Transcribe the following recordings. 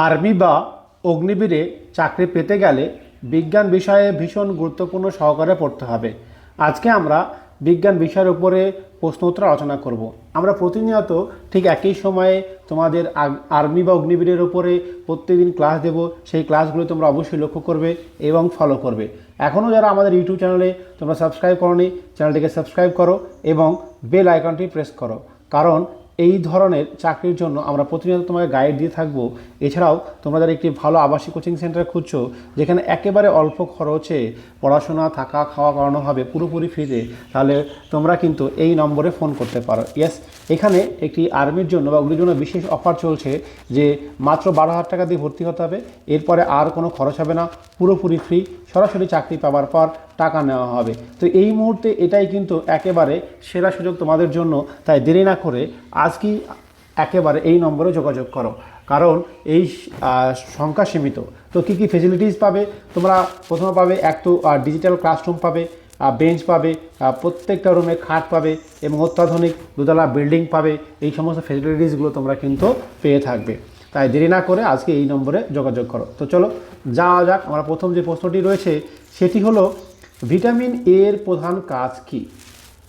Army বা অগ্নিবীরে চাকরি পেতে গেলে বিজ্ঞান বিষয়ে ভীষণ গুরুত্বপূর্ণ সহকারে পড়তে হবে। আজকে আমরা বিজ্ঞান বিষয়ের উপরে প্রশ্ন উত্তর আলোচনা করব। আমরা প্রতিনিয়ত ঠিক একই সময়ে তোমাদের আর্মি বা অগ্নিবীরের উপরে প্রত্যেকদিন ক্লাস দেব। সেই ক্লাসগুলো তোমরা অবশ্যই লক্ষ্য করবে এবং ফলো করবে। এখনও যারা আমাদের ইউটিউব চ্যানেলে তোমরা সাবস্ক্রাইব করোনি, চ্যানেলটিকে সাবস্ক্রাইব করো এবং বেল আইকনটি প্রেস করো, কারণ এই ধরনের চাকরির জন্য আমরা প্রতিনিয়ত তোমাকে গাইড দিয়ে থাকবো। এছাড়াও তোমরা যারা একটি ভালো আবাসিক কোচিং সেন্টার খুঁজছো, যেখানে একেবারে অল্প খরচে পড়াশোনা থাকা খাওয়া করানো হবে পুরোপুরি ফ্রিতে, তাহলে তোমরা কিন্তু এই নম্বরে ফোন করতে পারো। ইয়েস, এখানে একটি আর্মির জন্য বা ওগুলির জন্য বিশেষ অফার চলছে যে মাত্র 12,000 টাকা দিয়ে ভর্তি হতে হবে। এরপরে আর কোনো খরচ হবে না, পুরোপুরি ফ্রি। সরাসরি চাকরি পাওয়ার পর টাকা নেওয়া হবে। তো এই মুহূর্তে এটাই কিন্তু একেবারে সেরা সুযোগ তোমাদের জন্য। তাই দেরি না করে আজকেই একেবারে এই নম্বরে যোগাযোগ করো, কারণ এই সংখ্যা সীমিত। তো কী কী ফেসিলিটিস পাবে তোমরা? প্রথমে পাবে এক তো ডিজিটাল ক্লাসরুম পাবে, বেঞ্চ পাবে, প্রত্যেকটা রুমে খাট পাবে এবং অত্যাধুনিক দোতলা বিল্ডিং পাবে। এই সমস্ত ফেসিলিটিসগুলো তোমরা কিন্তু পেয়ে থাকবে। তাই দেরি না করে আজকে এই নম্বরে যোগাযোগ করো। তো চলো যাওয়া যাক। আমরা প্রথম যে প্রশ্নটি রয়েছে সেটি হলো, ভিটামিন এ এর প্রধান কাজ কী?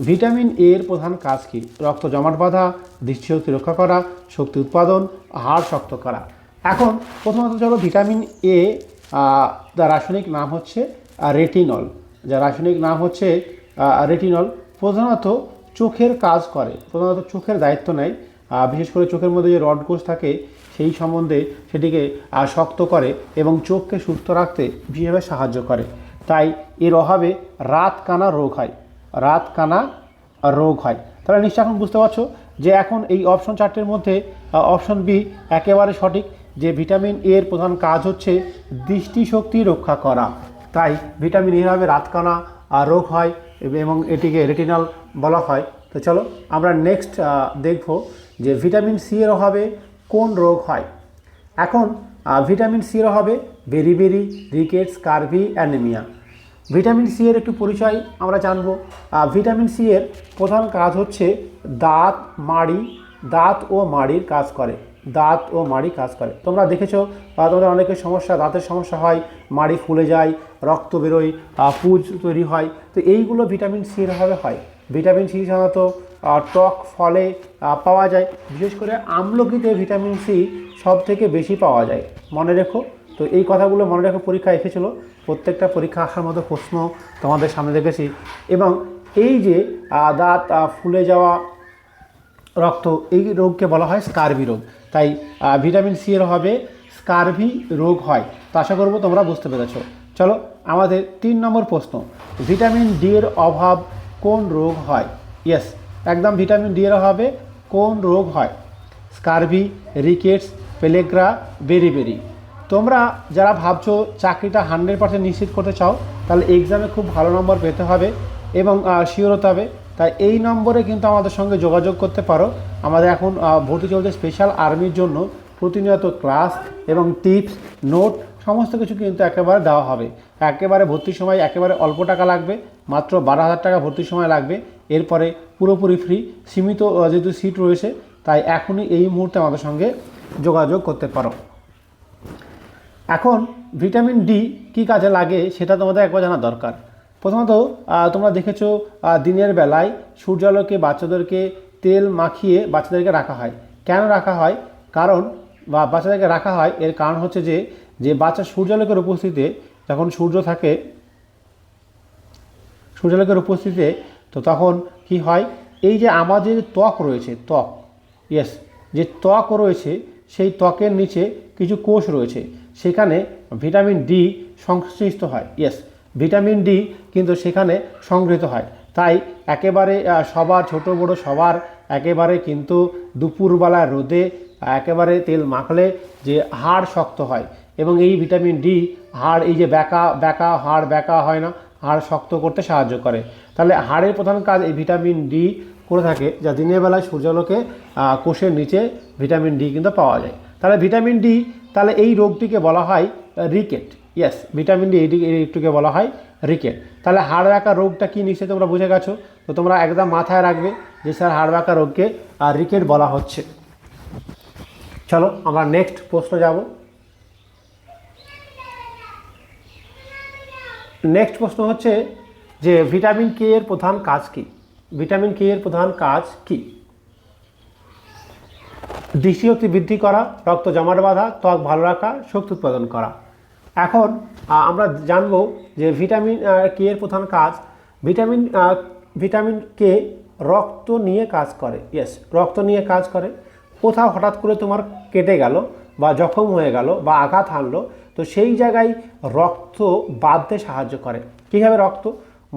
ভিটামিন এ এর প্রধান কাজ কী? রক্ত জমাট বাঁধা, দৃষ্টিশক্তি রক্ষা করা, শক্তি উৎপাদন, হাড় শক্ত করা। এখন প্রথমত চলো, ভিটামিন এ যার রাসায়নিক নাম হচ্ছে রেটিনল। যার রাসায়নিক নাম হচ্ছে রেটিনল। প্রধানত চোখের কাজ করে, প্রধানত চোখের দায়িত্ব নেয়। বিশেষ করে চোখের মধ্যে যে রড কোষ থাকে সেই সম্বন্ধে সেটিকে শক্ত করে এবং চোখকে সুস্থ রাখতে বিশেষভাবে সাহায্য করে। তাই এর অভাবে রাতকানা রোগ হয়, রাতকানা রোগ হয়। তাহলে নিশ্চয় এখন বুঝতে পারছো যে এখন এই অপশন চারটের মধ্যে অপশন বি একেবারে সঠিক, যে ভিটামিন এ এর প্রধান কাজ হচ্ছে দৃষ্টিশক্তি রক্ষা করা। তাই ভিটামিন এর হবে রাতকানা রোগ হয় এবং এটিকে রেটিনাল বলা হয়। তো চলো আমরা নেক্সট দেখব যে ভিটামিন সি এর অভাবে কোন রোগ হয়। এখন ভিটামিন সি এর অভাবে beriberi, rickets, scurvy, anaemia. Vitamin C এর একটু পরিচয় আমরা জানব। ভিটামিন সি এর প্রধান কাজ হচ্ছে দাঁত ও মাড়ির কাজ করে, দাঁত ও মাড়ি কাজ করে। তোমরা দেখেছো তোমাদের অনেকের সমস্যা, দাঁতের সমস্যা হয়, মাড়ি ফুলে যায়, রক্ত বেরোয়, পুজ তৈরি হয়। তো এইগুলো ভিটামিন সি এর অভাবে হয়। ভিটামিন সি সাধারণত টক ফলে পাওয়া যায়, বিশেষ করে আমলকিতে ভিটামিন সি সব থেকে বেশি পাওয়া যায়, মনে রেখো। তো এই কথাগুলো মনে রেখো, পরীক্ষা এসেছিলো, প্রত্যেকটা পরীক্ষা আসার মতো প্রশ্ন তোমাদের সামনে রেখেছি। এবং এই যে দাঁত ফুলে যাওয়া, রক্ত, এই রোগকে বলা হয় স্কারভি রোগ। তাই ভিটামিন সি এর অভাবে স্কারভি রোগ হয়। তো আশা করবো তোমরা বুঝতে পেরেছো। চলো আমাদের 3 নম্বর প্রশ্ন, ভিটামিন ডি এর অভাব কোন রোগ হয়? ইয়েস, একদম ভিটামিন ডি এর অভাবে কোন রোগ হয়? Scurvy, rickets, পেলেগ্রা, beriberi. তোমরা যারা ভাবছো চাকরিটা 100% নিশ্চিত করতে চাও, তাহলে এক্সামে খুব ভালো নম্বর পেতে হবে এবং শিওর হতে হবে। তাই এই নম্বরে কিন্তু আমাদের সঙ্গে যোগাযোগ করতে পারো। আমাদের এখন ভর্তি চলছে স্পেশাল আর্মির জন্য। প্রতিনিয়ত ক্লাস এবং টিপস, নোট সমস্ত কিছু কিন্তু একেবারে দেওয়া হবে। একেবারে ভর্তির সময় একেবারে অল্প টাকা লাগবে, মাত্র 12,000 টাকা ভর্তির সময় লাগবে। এরপরে পুরোপুরি ফ্রি, সীমিত যেহেতু সিট রয়েছে, তাই এখনই এই মুহূর্তে আমাদের সঙ্গে যোগাযোগ করতে পারো। এখন ভিটামিন ডি কী কাজে লাগে সেটা তোমাদের একবার জানা দরকার। প্রথমত তোমরা দেখেছো দিনের বেলায় সূর্যালোকে বাচ্চাদেরকে তেল মাখিয়ে বাচ্চাদেরকে রাখা হয়। কেন রাখা হয়? কারণ বাচ্চাদেরকে রাখা হয় এর কারণ হচ্ছে যে বাচ্চা সূর্যালোকের উপস্থিতিতে, যখন সূর্য থাকে সূর্যালোকের উপস্থিতিতে, তো তখন কি হয়, এই যে আমাদের ত্বক রয়েছে, ত্বক, ইয়েস, যে ত্বক রয়েছে সেই ত্বকের নিচে কিছু কোষ রয়েছে, সেখানে ভিটামিন ডি সংশ্লিষ্ট হয়। ইয়েস, ভিটামিন ডি কিন্তু সেখানে সংগৃহীত হয়। তাই একেবারে সবার, ছোট বড় সবার একেবারে কিন্তু দুপুরবেলা রোদে একেবারে তেল মাখলে যে হাড় শক্ত হয় এবং এই ভিটামিন ডি হাড়, এই যে ব্যাকা হাড় ব্যাকা হয় না, হাড় শক্ত করতে সাহায্য করে। তাহলে হাড়ের প্রধান কাজ এই ভিটামিন ডি করে থাকে, যা দিনের বেলায় সূর্যালোকে কোষের নিচে ভিটামিন ডি কিন্তু পাওয়া যায়। তাহলে ভিটামিন ডি, তাহলে এই রোগটিকে বলা হয় রিকেট। ইয়েস, ভিটামিন ডি এইটিকে বলা হয় রিকেট। তাহলে হাড় ব্যাকা রোগটা কি নিশ্চয়ই তোমরা বুঝে গেছো। তো তোমরা একদম মাথায় রাখবে যে স্যার হাড় ব্যাকা রোগকে রিকেট বলা হচ্ছে। চলো আমরা নেক্সট প্রশ্ন যাব। নেক্সট প্রশ্ন হচ্ছে যে ভিটামিন কে এর প্রধান কাজ কি? ভিটামিন কে এর প্রধান কাজ কি? দৃষ্টিশক্তি বৃদ্ধি করা, রক্ত জমাট বাঁধা, ত্বক ভালো রাখা, শক্তি উৎপাদন করা। এখন আমরা জানবো যে ভিটামিন কে এর প্রধান কাজ। ভিটামিন কে রক্ত নিয়ে কাজ করে। ইয়েস, রক্ত নিয়ে কাজ করে। কোথাও হঠাৎ করে তোমার কেটে গেল বা জখম হয়ে গেল বা আঘাত হানলো, তো সেই জায়গায় রক্ত বাঁধতে সাহায্য করে। কীভাবে রক্ত?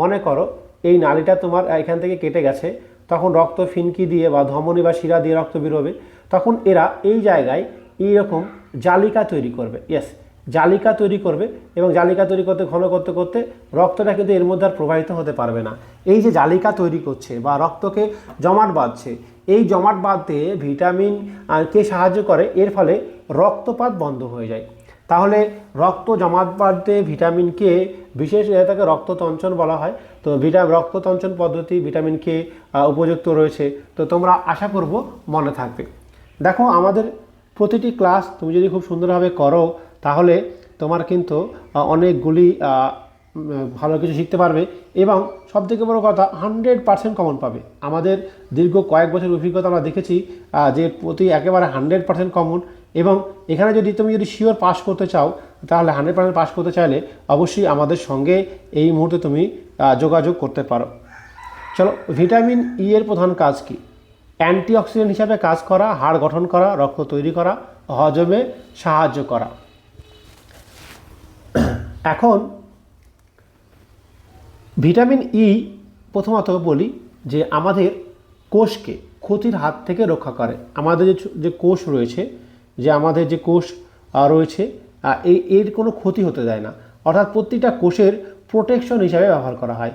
মনে করো এই নালীটা তোমার এখান থেকে কেটে গেছে, তখন রক্ত ফিনকি দিয়ে বা ধমনী বা শিরা দিয়ে রক্ত বেরোবে, তখন এরা এই জায়গায় এইরকম জালিকা তৈরি করবে। ইয়েস, জালিকা তৈরি করবে এবং জালিকা তৈরি করতে ঘন করতে করতে রক্তটা কিন্তু এর মধ্যে আর প্রবাহিত হতে পারবে না। এই যে জালিকা তৈরি করছে বা রক্তকে জমাট বাঁধছে, এই জমাট বাঁধতে ভিটামিন কে সাহায্য করে, এর ফলে রক্তপাত বন্ধ হয়ে যায়। তাহলে রক্ত জমাট বাঁধতে ভিটামিন কে বিশেষ এটাকে রক্ততঞ্চন বলা হয়। তো রক্ততঞ্চন পদ্ধতি ভিটামিন কে উপযুক্ত রয়েছে। তো তোমরা আশা করব মনে থাকবে। দেখো আমাদের প্রতিটি ক্লাস তুমি যদি খুব সুন্দরভাবে করো, তাহলে তোমার কিন্তু অনেকগুলি ভালো কিছু শিখতে পারবে এবং সবথেকে বড় কথা 100% কমন পাবে। আমাদের দীর্ঘ কয়েক বছর অভিজ্ঞতা আমরা দেখেছি যে প্রতি একেবারে 100% কমন। এবং এখানে তুমি যদি শিওর পাস করতে চাও, তাহলে 100% পাস করতে চাইলে অবশ্যই আমাদের সঙ্গে এই মুহূর্তে তুমি যোগাযোগ করতে পারো। চলো, ভিটামিন ই এর প্রধান কাজ কি? অ্যান্টিঅক্সিডেন্ট হিসাবে কাজ করা, হাড় গঠন করা, রক্ত তৈরি করা, হজমে সাহায্য করা। এখন ভিটামিন ই প্রথমত বলি যে আমাদের কোষকে ক্ষতির হাত থেকে রক্ষা করে। আমাদের যে কোষ রয়েছে, আমাদের যে কোষ রয়েছে এর কোনো ক্ষতি হতে দেয় না। অর্থাৎ প্রতিটা কোষের প্রোটেকশন হিসাবে ব্যবহার করা হয়।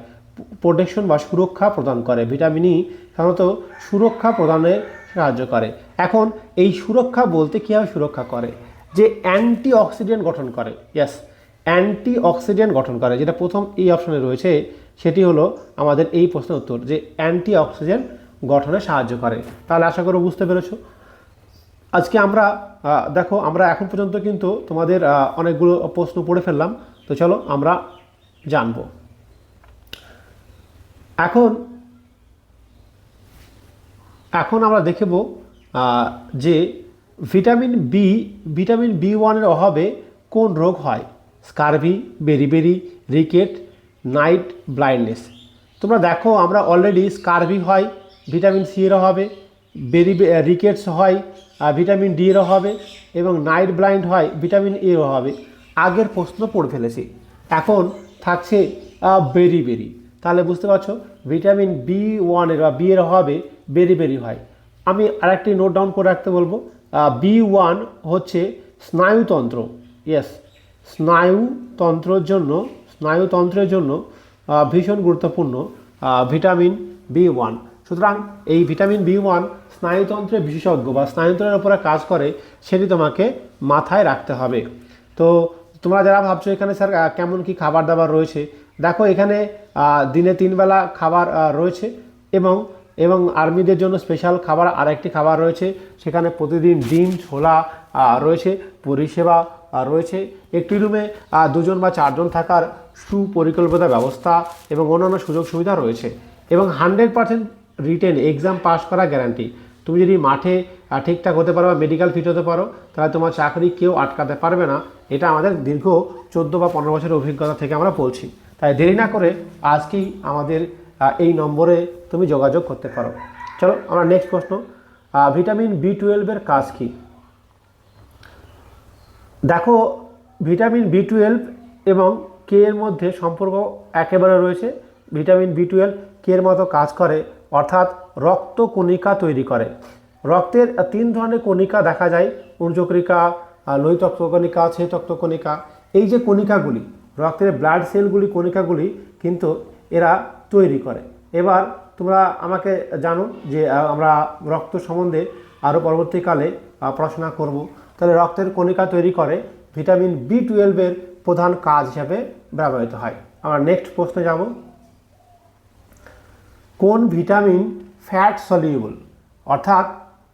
প্রোটেকশন বা সুরক্ষা প্রদান করে। ভিটামিন ই সাধারণত সুরক্ষা প্রদানে সাহায্য করে। এখন এই সুরক্ষা বলতে কীভাবে সুরক্ষা করে? যে অ্যান্টিঅক্সিডেন্ট গঠন করে। ইয়েস, অ্যান্টিঅক্সিডেন্ট গঠন করে, যেটা প্রথম এই অপশনে রয়েছে, সেটি হলো আমাদের এই প্রশ্নের উত্তর, যে অ্যান্টিঅক্সিডেন্ট গঠনে সাহায্য করে। তাহলে আশা করো বুঝতে পেরেছো। আজকে আমরা দেখো আমরা এখন পর্যন্ত কিন্তু তোমাদের অনেকগুলো প্রশ্ন পড়ে ফেললাম। তো চলো আমরা জানব। এখন আমরা দেখব যে ভিটামিন বি1-এর অভাবে কোন রোগ হয়? Scurvy, beriberi, rickets, night blindness. তোমরা দেখো আমরা অলরেডি স্কারভি হয় ভিটামিন সি এর অভাবে, রিকেটস হয় ভিটামিন ডি এর অভাবে, এবং নাইট ব্লাইন্ড হয় ভিটামিন এ এর অভাবে। আগের প্রশ্ন পড়ে ফেলেছি। এখন থাকছে বেরিবেরি। তাহলে বুঝতে পারছো ভিটামিন বি1-এর বা বি এর অভাবে বেরিবেরি হয়। আমি আরেকটি নোট ডাউন করে রাখতে বলবো। বি1 হচ্ছে স্নায়ুতন্ত্র। ইয়েস, স্নায়ুতন্ত্রের জন্য ভীষণ গুরুত্বপূর্ণ ভিটামিন বি1। সুতরাং এই ভিটামিন বি1 স্নায়ুতন্ত্রের বিশেষজ্ঞ বা স্নায়ুতন্ত্রের উপরে কাজ করে, সেটি তোমাকে মাথায় রাখতে হবে। তো তোমরা যারা ভাবছো এখানে স্যার কেমন কি খাবার দাবার রয়েছে, দেখো এখানে দিনে 3 বেলা খাবার রয়েছে এবং আর্মিদের জন্য স্পেশাল খাবার আরেকটি খাবার রয়েছে। সেখানে প্রতিদিন ডিম, ছোলা রয়েছে, পরিষেবা রয়েছে। একটি রুমে 2 জন বা 4 জন থাকার সুপরিকল্পিত ব্যবস্থা এবং অন্যান্য সুযোগ সুবিধা রয়েছে, এবং 100% রিটেন এক্সাম পাস করা গ্যারান্টি। তুমি যদি মাঠে ঠিকঠাক হতে পারো বা মেডিকেল ফিট হতে পারো, তাহলে তোমার চাকরি কেউ আটকাতে পারবে না। এটা আমাদের দীর্ঘ 14 বা 15 বছরের অভিজ্ঞতা থেকে আমরা বলছি। তাই দেরি না করে আজকেই আমাদের এই নম্বরে তুমি যোগাযোগ করতে পারো। চলো আমরা নেক্সট প্রশ্ন। ভিটামিন বি12-এর কাজ কি? দেখো ভিটামিন বি12 এবং কে এর মধ্যে সম্পর্ক একেবারে রয়েছে। ভিটামিন বি12 কে এর মতো কাজ করে, অর্থাৎ রক্ত কণিকা তৈরি করে। রক্তের 3 ধরনের কণিকা দেখা যায়: উর্জকণিকা, লোহিতত্ব কণিকা, ছেদতত্ব কণিকা। এই যে কণিকাগুলি, রক্তের ব্লাড সেলগুলি, কণিকাগুলি কিন্তু এরা তৈরি করে। এবার তোমরা আমাকে জানো যে আমরা রক্ত সম্বন্ধে আরও পরবর্তীকালে পড়াশোনা করব। তাহলে রক্তের কণিকা তৈরি করে ভিটামিন বি12-এর প্রধান কাজ হিসাবে ব্যবহৃত হয়। আমরা নেক্সট প্রশ্নে যাব। কোন ভিটামিন ফ্যাট সলিউবল? অর্থাৎ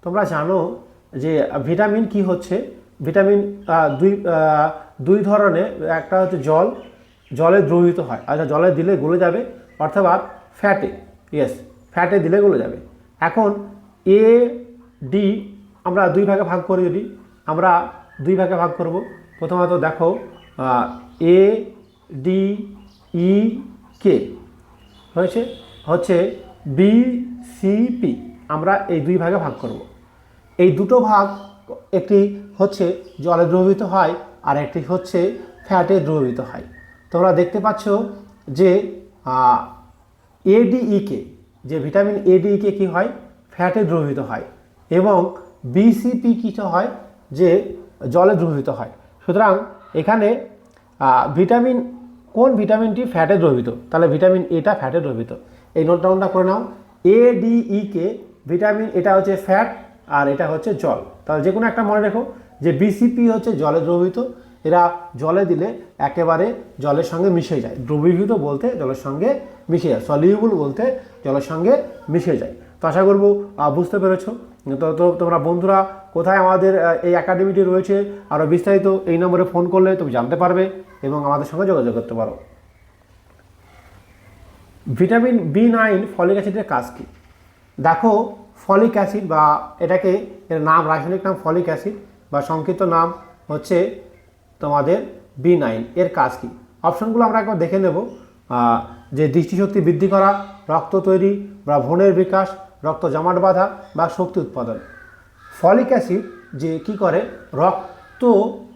তোমরা জানো যে ভিটামিন কি হচ্ছে, ভিটামিন দুই ধরনের, একটা হচ্ছে জল জলে দ্রবীভূত হয়, আচ্ছা জলে দিলে গলে যাবে, অর্থাৎ ফ্যাটে, ইয়েস ফ্যাটে দিলে গলে যাবে। এখন এ ডি আমরা দুই ভাগে ভাগ করি, যদি আমরা দুই ভাগে ভাগ করব, প্রথমত দেখো এ ডি ই কে হয়েছে হচ্ছে বি সি পি, আমরা এই দুই ভাগে ভাগ করব। এই দুটো ভাগ, একটি হচ্ছে জলে দ্রবীভূত হয় আর একটি হচ্ছে ফ্যাটে দ্রবীভূত হয়। তোমরা দেখতে পাচ্ছ যে এডিইকে, যে ভিটামিন এডিইকে কী হয়, ফ্যাটে দ্রবীভূত হয়, এবং বিসিপি কিছু হয় যে জলে দ্রবীভূত হয়। সুতরাং এখানে ভিটামিন, কোন ভিটামিনটি ফ্যাটে দ্রবীভূত, তাহলে ভিটামিন এটা ফ্যাটে দ্রবীভূত। এই নোট ডাউনটা করে নাও, এডিইকে ভিটামিন এটা হচ্ছে ফ্যাট আর এটা হচ্ছে জল। তাহলে যে কোনো একটা মনে রেখো যে বিসিপি হচ্ছে জলে দ্রবীভূত, এরা জলে দিলে একেবারে জলের সঙ্গে মিশে যায়। দ্রবীভূত বলতে জলের সঙ্গে মিশে যায়, সলিউবল বলতে জলের সঙ্গে মিশে যায়। তো আশা করবো বুঝতে পেরেছো। তো তোমরা বন্ধুরা কোথায় আমাদের এই একাডেমিটি রয়েছে, আরও বিস্তারিত এই নম্বরে ফোন করলে তুমি জানতে পারবে এবং আমাদের সঙ্গে যোগাযোগ করতে পারো। ভিটামিন B9 ফলিক অ্যাসিডের কাজ কী? দেখো ফলিক অ্যাসিড, বা এটাকে এর নাম, রাসায়নিক নাম ফলিক অ্যাসিড বা সংক্ষিপ্ত নাম হচ্ছে তোমাদের B9, এর কাজ কী? অপশনগুলো আমরা একবার দেখে নেব। যে দৃষ্টিশক্তি বৃদ্ধি করা, রক্ত তৈরি বা ভ্রূণের বিকাশ, রক্ত জমাট বাঁধা বা শক্তি উৎপাদন। ফলিক অ্যাসিড যে কি করে, রক্ত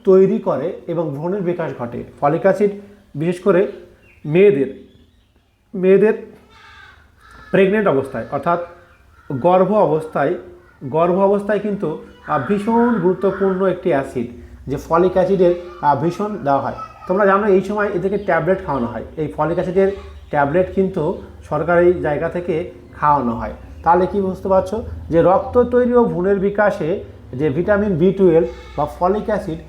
তৈরি করে এবং ভ্রূণের বিকাশ ঘটে। ফলিক অ্যাসিড বিশেষ করে মেয়েদের প্রেগনেন্ট অবস্থায়, অর্থাৎ গর্ভ অবস্থায় কিন্তু ভীষণ গুরুত্বপূর্ণ একটি অ্যাসিড, যে ফলিক অ্যাসিডের ভীষণ দেওয়া হয়। তোমরা জানো এই সময় এদেরকে ট্যাবলেট খাওয়ানো হয়, এই ফলিক অ্যাসিডের ট্যাবলেট কিন্তু সরকারি জায়গা থেকে খাওয়ানো হয়। তাহলে কি বুঝতে পারছো যে রক্ত তৈরি ও ভ্রূণের বিকাশে যে ভিটামিন B12 বা ফলিক অ্যাসিড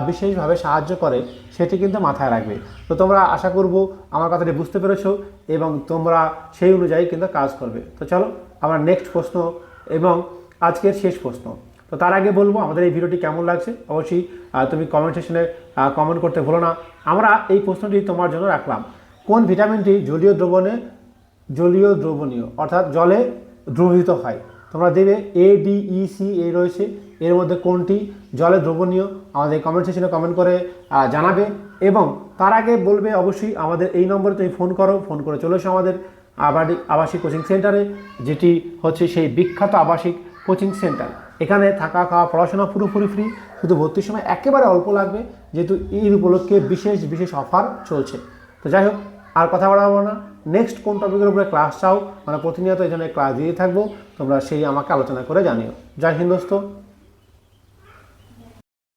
বিশেষভাবে সাহায্য করে, সেটি কিন্তু মাথায় রাখবে। তো তোমরা আশা করব আমার কথাটি বুঝতে পেরেছো এবং তোমরা সেই অনুযায়ী কিন্তু কাজ করবে। তো চলো আমার নেক্সট প্রশ্ন এবং আজকের শেষ প্রশ্ন। তো তার আগে বলবো আমাদের এই ভিডিওটি কেমন লাগছে অবশ্যই তুমি কমেন্ট সেকশনে কমেন্ট করতে ভুলো না। আমরা এই প্রশ্নটি তোমার জন্য রাখলাম, কোন ভিটামিনটি জলীয় দ্রবণীয় অর্থাৎ জলে দ্রবীভূত হয়? তোমরা দেবে ADEC রয়েছে, এর মধ্যে কোনটি জলে দ্রবণীয় আমাদের কমেন্ট সেকশনে কমেন্ট করে জানাবে। এবং তার আগে বলবে অবশ্যই আমাদের এই নম্বরে তুমি ফোন করে চলে এসো আমাদের আবাসিক কোচিং সেন্টারে, যেটি হচ্ছে সেই বিখ্যাত আবাসিক কোচিং সেন্টার। এখানে থাকা খাওয়া পড়াশোনা পুরোপুরি ফ্রি, শুধু ভর্তির সময় একেবারে অল্প লাগবে, যেহেতু এই উপলক্ষে বিশেষ অফার চলছে। তো যাই হোক, আর কথা বাড়াবো না, নেক্সট কোন টপিকের উপরে ক্লাস চাও, মানে প্রতিনিয়ত এই জন্য ক্লাস দিয়ে থাকবো, তোমরা সেই আমাকে আলোচনা করে জানিও। জয় হিন্দ দোস্ত।